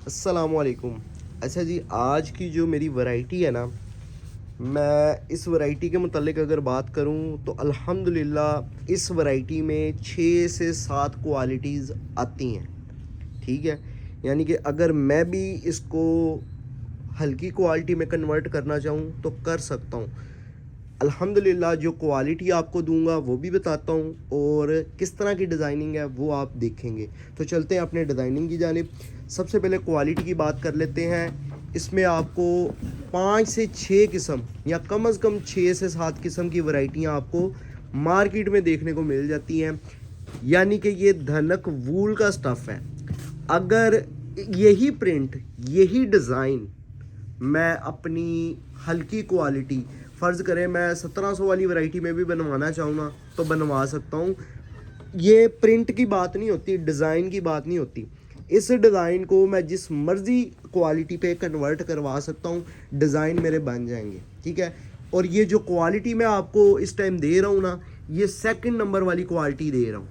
अस्सलामुअलैकुम। अच्छा जी, आज की जो मेरी वैरायटी है ना, मैं इस वैरायटी के मुतालिक अगर बात करूं तो अल्हम्दुलिल्लाह इस वैरायटी में 6 से 7 क्वालिटीज़ आती हैं। ठीक है, यानी कि अगर मैं भी इसको हल्की क्वालिटी में कन्वर्ट करना चाहूं तो कर सकता हूं। अल्हम्दुलिल्लाह जो क्वालिटी आपको दूंगा वो भी बताता हूँ, और किस तरह की डिज़ाइनिंग है वो आप देखेंगे। तो चलते हैं अपने डिज़ाइनिंग की जानिब। सबसे पहले क्वालिटी की बात कर लेते हैं। इसमें आपको 5 से 6 किस्म या कम अज़ कम 6 से 7 किस्म की वैरायटियाँ आपको मार्केट में देखने को मिल जाती हैं। यानी कि ये धनक वूल का स्टफ़ है। अगर यही प्रिंट, यही डिज़ाइन मैं अपनी हल्की क्वालिटी, फ़र्ज़ करें मैं 1700 वाली वैरायटी में भी बनवाना चाहूँ ना तो बनवा सकता हूँ। ये प्रिंट की बात नहीं होती, डिज़ाइन की बात नहीं होती। इस डिज़ाइन को मैं जिस मर्ज़ी क्वालिटी पे कन्वर्ट करवा सकता हूँ, डिज़ाइन मेरे बन जाएंगे। ठीक है, और ये जो क्वालिटी मैं आपको इस टाइम दे रहा हूँ ना, ये सेकंड नंबर वाली क्वालिटी दे रहा हूँ।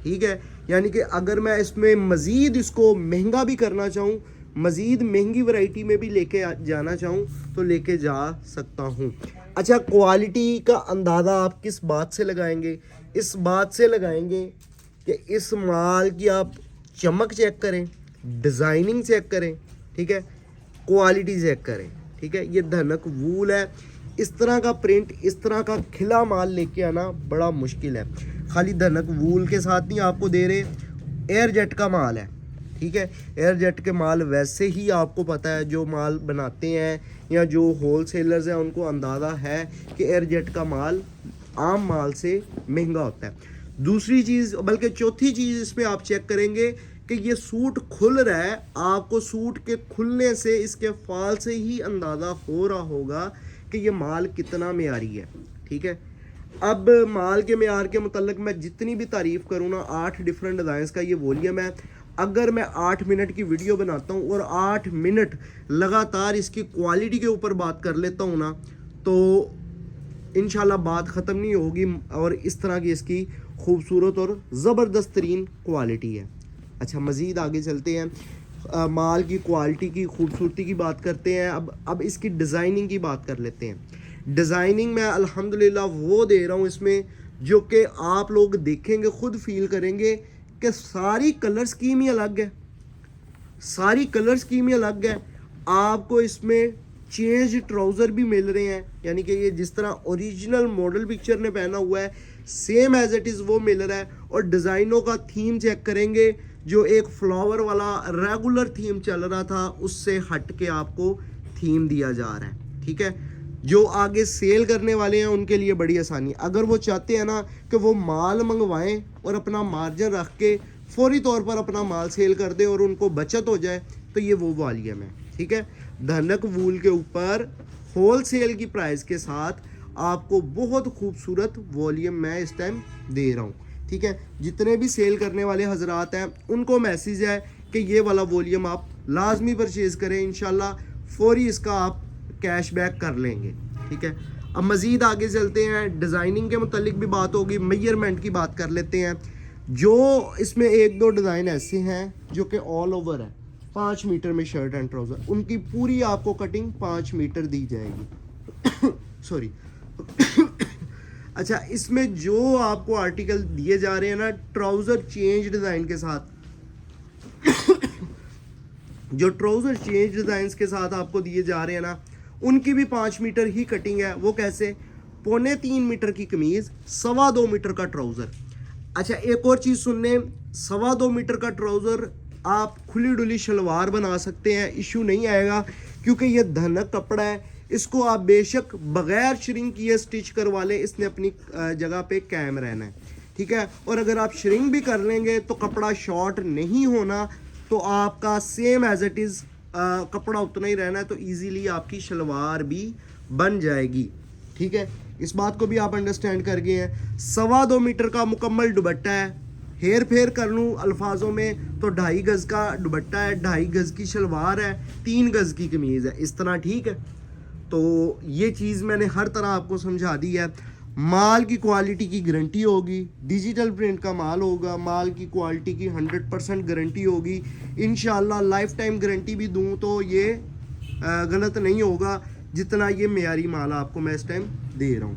ठीक है, यानी कि अगर मैं इसमें मज़ीद इसको महंगा भी करना चाहूँ, मज़ीद महंगी वैरायटी में भी लेके जाना चाहूँ तो लेके जा सकता हूँ। अच्छा, क्वालिटी का अंदाज़ा आप किस बात से लगाएंगे? इस बात से लगाएंगे कि इस माल की आप चमक चेक करें, डिज़ाइनिंग चेक करें, ठीक है, क्वालिटी चेक करें। ठीक है, ये धनक वूल है। इस तरह का प्रिंट, इस तरह का खिला माल लेके आना बड़ा मुश्किल है। खाली धनक वूल के साथ नहीं आपको दे रहे, एयर जेट का माल है। ठीक है, एयर जेट के माल वैसे ही आपको पता है, जो माल बनाते हैं या जो होल सेलर्स हैं उनको अंदाज़ा है कि एयर जेट का माल आम माल से महंगा होता है। दूसरी चीज़, बल्कि चौथी चीज़ इसमें आप चेक करेंगे कि ये सूट खुल रहा है। आपको सूट के खुलने से, इसके फाल से ही अंदाज़ा हो रहा होगा कि ये माल कितना मेयारी है। ठीक है, अब माल के मेयार के मुतल्लिक मैं जितनी भी तारीफ़ करूँ ना, 8 डिफरेंट डिज़ाइंस का ये वॉल्यूम है। अगर मैं 8 मिनट की वीडियो बनाता हूँ और 8 मिनट लगातार इसकी क्वालिटी के ऊपर बात कर लेता हूँ ना, तो इंशाल्लाह बात ख़त्म नहीं होगी। और इस तरह की इसकी खूबसूरत और ज़बरदस्त तरीन क्वालिटी है। अच्छा, मज़ीद आगे चलते हैं। माल की क्वालिटी की खूबसूरती की बात करते हैं। अब इसकी डिज़ाइनिंग की बात कर लेते हैं। डिज़ाइनिंग मैं अल्हम्दुलिल्लाह वो दे रहा हूँ इसमें जो कि आप लोग देखेंगे, ख़ुद फील करेंगे कि सारी कलर स्कीम ही अलग है, सारी कलर स्कीम ही अलग है। आपको इसमें चेंज ट्राउज़र भी मिल रहे हैं, यानी कि ये जिस तरह ओरिजिनल मॉडल पिक्चर ने पहना हुआ है सेम एज इट इज़ वो मिल रहा है। और डिज़ाइनों का थीम चेक करेंगे, जो एक फ्लावर वाला रेगुलर थीम चल रहा था उससे हट के आपको थीम दिया जा रहा है। ठीक है, जो आगे सेल करने वाले हैं उनके लिए बड़ी आसानी। अगर वो चाहते हैं ना कि वो माल मंगवाएं और अपना मार्जिन रख के फौरी तौर पर अपना माल सेल कर दें और उनको बचत हो जाए, तो ये वो वॉल्यूम है। ठीक है, धनक वूल के ऊपर होल सेल की प्राइस के साथ आपको बहुत खूबसूरत वॉल्यूम मैं इस टाइम दे रहा हूँ। ठीक है, जितने भी सेल करने वाले हजरात हैं उनको मैसेज है कि ये वाला वॉल्यूम आप लाजमी परचेज़ करें, इंशाल्लाह फौरी इसका आप कैशबैक कर लेंगे। ठीक है, अब मज़ीद आगे चलते हैं। डिज़ाइनिंग के मुतालिक भी बात होगी, मेजरमेंट की बात कर लेते हैं। जो इसमें एक दो डिज़ाइन ऐसे हैं जो कि ऑल ओवर है, 5 मीटर में शर्ट एंड ट्राउज़र, उनकी पूरी आपको कटिंग 5 मीटर दी जाएगी। सॉरी। अच्छा, इसमें जो आपको आर्टिकल दिए जा रहे हैं ना, ट्राउज़र चेंज डिज़ाइन के साथ, जो ट्राउज़र चेंज डिज़ाइंस के साथ आपको दिए जा रहे हैं ना, उनकी भी 5 मीटर ही कटिंग है। वो कैसे? 3.25 मीटर की कमीज़, 2.25 मीटर का ट्राउज़र। अच्छा, एक और चीज़ सुनने, 2.25 मीटर का ट्राउज़र आप खुली डुली शलवार बना सकते हैं, इशू नहीं आएगा, क्योंकि ये धनक कपड़ा है। इसको आप बेशक बग़ैर श्रिंक किए स्टिच करवा लें, इसने अपनी जगह पे कायम रहना है। ठीक है, और अगर आप श्रिंक भी कर लेंगे तो कपड़ा शॉर्ट नहीं होना, तो आपका सेम एज इट इज़ कपड़ा उतना ही रहना है, तो इजीली आपकी शलवार भी बन जाएगी। ठीक है, इस बात को भी आप अंडरस्टैंड कर गए हैं। 2.25 मीटर का मुकम्मल दुपट्टा है। हेर फेर कर लूँ अल्फाजों में तो 2.5 गज़ का दुपट्टा है, 2.5 गज़ की शलवार है, 3 गज़ की कमीज़ है, इस तरह। ठीक है, तो ये चीज़ मैंने हर तरह आपको समझा दी है। माल की क्वालिटी की गारंटी होगी, डिजिटल प्रिंट का माल होगा, माल की क्वालिटी की 100% गारंटी होगी। इंशाल्लाह लाइफ टाइम गारंटी भी दूं तो ये गलत नहीं होगा जितना ये मेयारी माल आपको मैं इस टाइम दे रहा हूँ।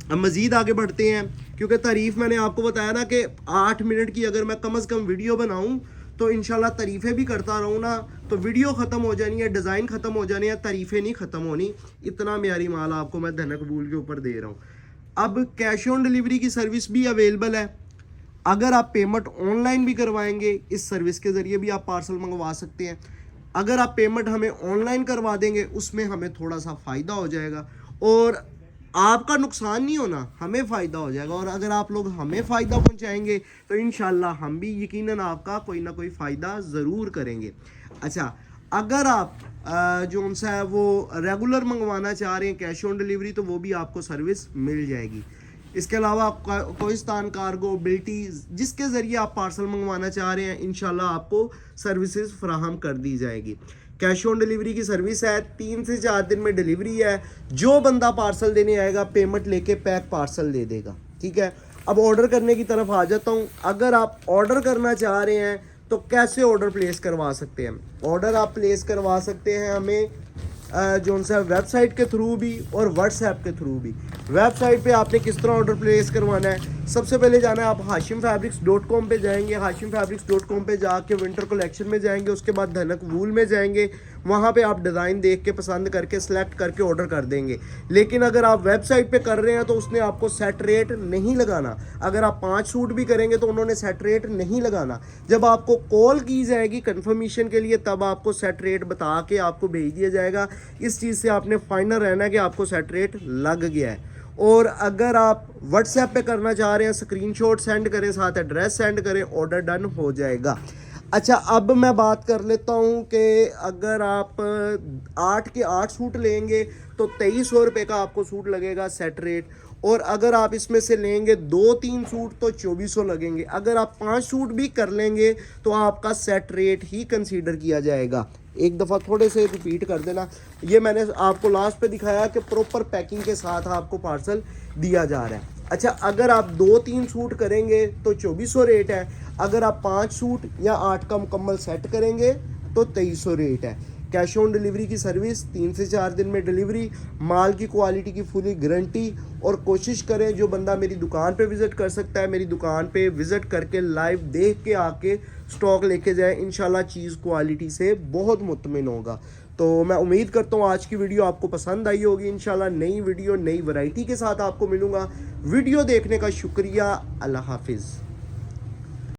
अब मज़ीद आगे बढ़ते हैं, क्योंकि तारीफ़ मैंने आपको बताया ना कि 8 मिनट की अगर मैं कम से कम वीडियो बनाऊं तो इंशाल्लाह तारीफ़ें भी करता रहूं ना तो वीडियो ख़त्म हो जानी है, डिज़ाइन ख़त्म हो जानी है, तारीफ़ें नहीं ख़त्म होनी। इतना मेयारी माल आपको मैं धनक बूल के ऊपर दे रहा हूँ। अब कैश ऑन डिलीवरी की सर्विस भी अवेलेबल है। अगर आप पेमेंट ऑनलाइन भी करवाएंगे, इस सर्विस के ज़रिए भी आप पार्सल मंगवा सकते हैं। अगर आप पेमेंट हमें ऑनलाइन करवा देंगे उसमें हमें थोड़ा सा फ़ायदा हो जाएगा और आपका नुकसान नहीं होना, हमें फ़ायदा हो जाएगा। और अगर आप लोग हमें फ़ायदा पहुंचाएंगे तो इंशाल्लाह हम भी यकीनन आपका कोई ना कोई फ़ायदा ज़रूर करेंगे। अच्छा, अगर आप जो उनसे है वो रेगुलर मंगवाना चाह रहे हैं कैश ऑन डिलीवरी तो वो भी आपको सर्विस मिल जाएगी। इसके अलावा कोहिस्तान कार्गो, बिल्टी, जिसके ज़रिए आप पार्सल मंगवाना चाह रहे हैं इंशाल्लाह आपको सर्विसेज फराहम कर दी जाएगी। कैश ऑन डिलीवरी की सर्विस है, 3 से 4 दिन में डिलीवरी है। जो बंदा पार्सल देने आएगा पेमेंट लेके पैक पार्सल दे देगा, ठीक है। अब ऑर्डर करने की तरफ आ जाता हूँ। अगर आप ऑर्डर करना चाह रहे हैं तो कैसे ऑर्डर प्लेस करवा सकते हैं? ऑर्डर आप प्लेस करवा सकते हैं हमें जो सा वेबसाइट के थ्रू भी और व्हाट्सएप के थ्रू भी। वेबसाइट पे आपने किस तरह ऑर्डर प्लेस करवाना है? सबसे पहले जाना है आप hashimfabrics.com पे जाएंगे। hashimfabrics.com पे जाके विंटर कलेक्शन में जाएंगे, उसके बाद धनक वूल में जाएंगे। वहाँ पे आप डिज़ाइन देख के पसंद करके सेलेक्ट करके ऑर्डर कर देंगे। लेकिन अगर आप वेबसाइट पे कर रहे हैं तो उसने आपको सेट रेट नहीं लगाना। अगर आप 5 सूट भी करेंगे तो उन्होंने सेट रेट नहीं लगाना। जब आपको कॉल की जाएगी कंफर्मेशन के लिए तब आपको सेट रेट बता के आपको भेज दिया जाएगा। इस चीज़ से आपने फाइनल रहना है कि आपको सेट रेट लग गया है। और अगर आप व्हाट्सएप पे करना चाह रहे हैं स्क्रीनशॉट सेंड करें, साथ एड्रेस सेंड करें, ऑर्डर डन हो जाएगा। अच्छा, अब मैं बात कर लेता हूँ कि अगर आप 8 के 8 सूट लेंगे तो 2300 रुपये का आपको सूट लगेगा सेट रेट। और अगर आप इसमें से लेंगे 2-3 सूट तो 2400 लगेंगे। अगर आप 5 सूट भी कर लेंगे तो आपका सेट रेट ही कंसीडर किया जाएगा। एक दफ़ा थोड़े से रिपीट कर देना, ये मैंने आपको लास्ट पे दिखाया कि प्रॉपर पैकिंग के साथ आपको पार्सल दिया जा रहा है। अच्छा, अगर आप 2-3 सूट करेंगे तो 2400 रेट है। अगर आप 5 सूट या 8 का मुकम्मल सेट करेंगे तो 2300 रेट है। कैश ऑन डिलीवरी की सर्विस, 3 से 4 दिन में डिलीवरी, माल की क्वालिटी की फुली गारंटी। और कोशिश करें जो बंदा मेरी दुकान पे विज़िट कर सकता है मेरी दुकान पे विज़िट करके लाइव देख के आके स्टॉक लेके जाए। इंशाल्लाह चीज़ क्वालिटी से बहुत मुतमिन होगा। तो मैं उम्मीद करता हूँ आज की वीडियो आपको पसंद आई होगी। इंशाल्लाह नई वीडियो नई वैरायटी के साथ आपको मिलूँगा। वीडियो देखने का शुक्रिया। अल्लाह हाफिज़।